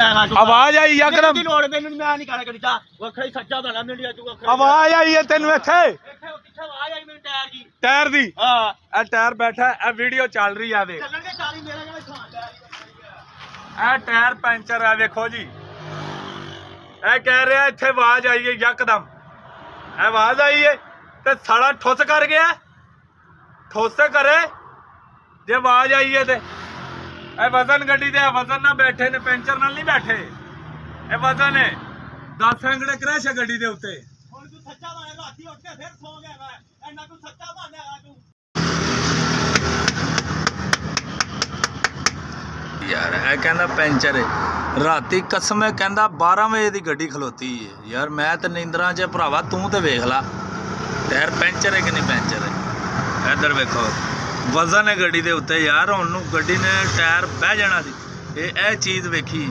आवाज आई यकदम आवाज आई है तेन इत्थे टायर दी टायर बैठा है वीडियो चल रही है टायर पंचर है वेखो जी कह रहा इत्थे आवाज आई है यकदम आवाज आई है ते साला ठुस कर गया ठुस करे जे आवाज आई है ते वजन गड्डी दे वजन ना बैठे ने पेंचर नाल नहीं बैठे वजन है 10 अंगड़े क्रैश है गड्डी दे उत्ते यार कहना पेंचर है राती कसम है कहना 12 बजे की गड्डी खलोती है यार मैं तो नींदरा च भरावा तू तो वेख ला टायर पेंचर है कि नहीं पेंचर है इधर वेखो वजन है गड्डी दे उत्ते यार हुण गड्डी ने टायर बह जाना सी ये चीज़ वेखी।